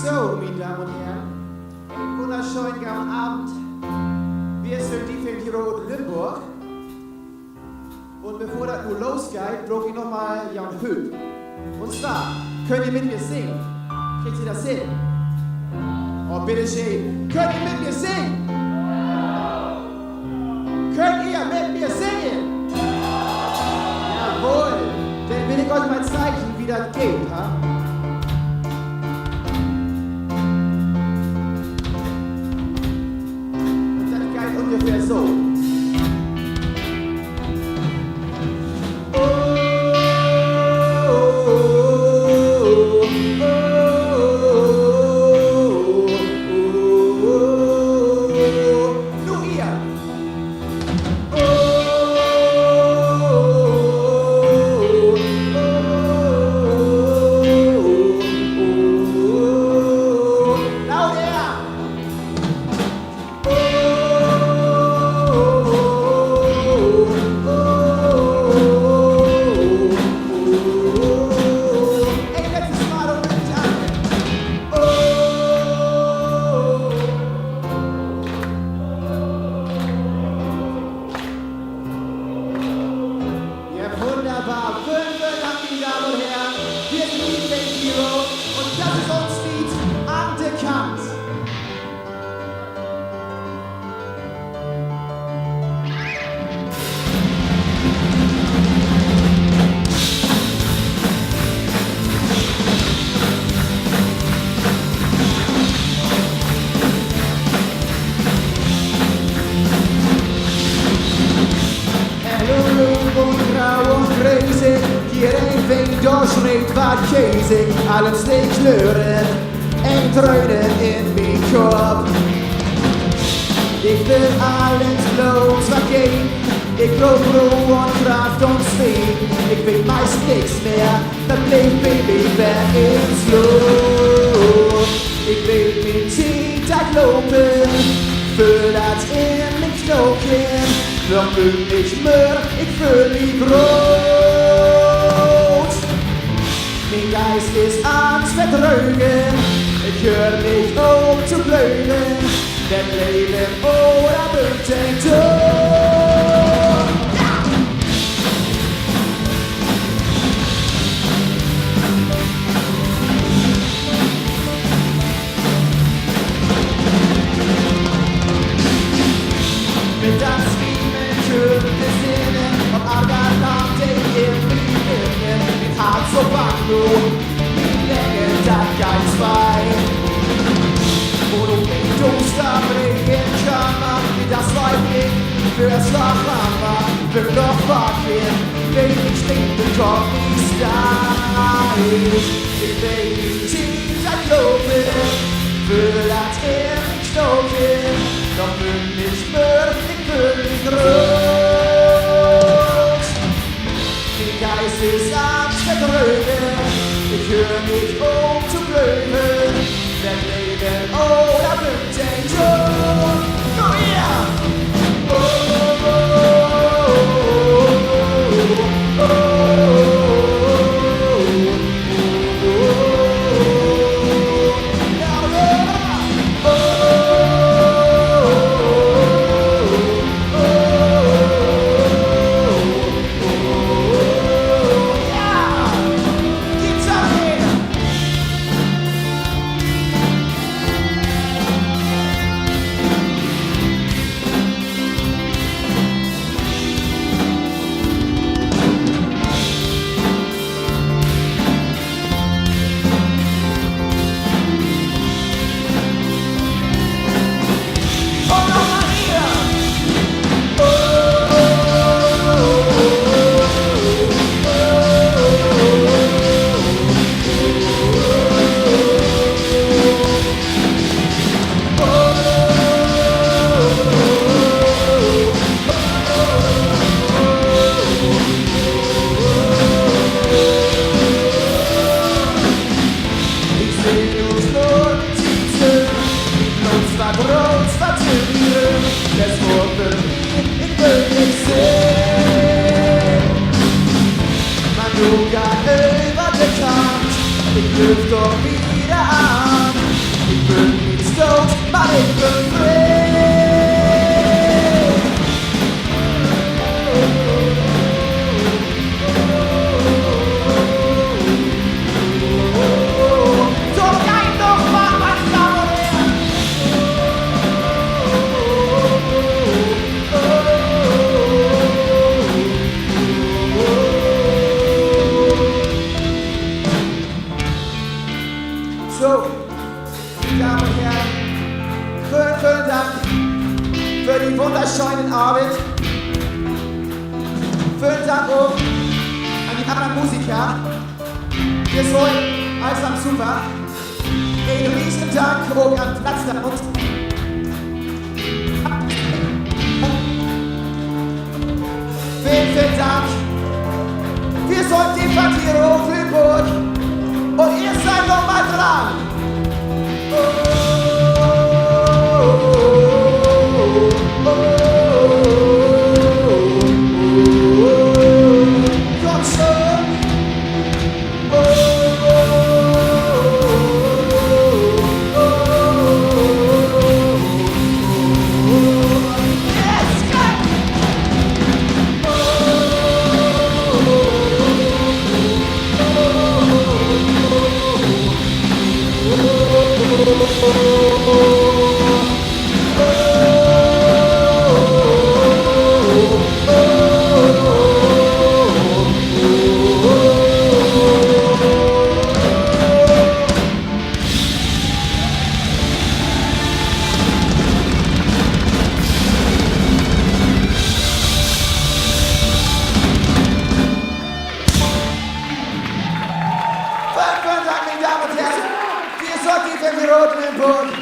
So, meine Damen und Herren, einen wunderschönen guten Abend. Wir sind die von Tirol Lüneburg. Und bevor das nur losgeht, brauche ich nochmal Jan Hüll. Und zwar, könnt ihr mit mir singen? Kriegt ihr das hin? Oh, bitteschön. Könnt ihr mit mir singen? Könnt ihr mit mir singen? Jawohl. Dann will ich euch mal zeigen, wie das geht, ha? Ungefähr so. Nur ihr. Wunderbar, 5 Dank, meine Damen und Herren. Wir sind die Band Hero und das ist unser Lied Anerkannt. Iedereen vindt doorschreeuwt wat käsig, alles die kleuren en dreunen in mijn kop. Ik wil alles bloos vergehen, ik loop Ruhe und Kraft und Speed. Ik weet meist niks mehr, dat leeft baby weg ins Loop. Ik weet mijn tijd lopen, voel dat in mijn knochen. Dan voel ik meer, ik voel mich groß. Mein Geist ist ans Verdrücken, ich hör nicht auf zu blöden, denn Leben oder den Tod. Mit das Riemen schön besinnen und Arganante im Leben, mit Hart so Bando. Dat gaat zwei. Und mich duster bringen kann man, wie das Weibling fürs Lachhammer, für noch Fucking, wenn ich stinke, komm ich steif. Ich will die Zeit loben, für das ewig stoßen, doch will mich mehr, ich will mich groß. Die Geist ist ans Verdrücken, ich hör nicht auf zu blöden, denn Leben oder den Tod. Oh yeah! Oh, oh, oh, oh, sogar überbekannt, ich ruf doch wieder an. started for free. Doch kein noch mal, meine Damen und Herren. So, Damen und Herren, vielen Dank für die wunderschönen Abend. Vielen Dank auch an die anderen Musiker. Ihr seid allesamt super. Einen riesen Dank auch an Platz da unten. Vielen Dank. Wir sind die Quartiere Hochflügelburg und ihr seid noch mal dran. Komm schon. Yes, go. Vielen Dank, meine Damen und Herren. Wir sind die Roten im Boden.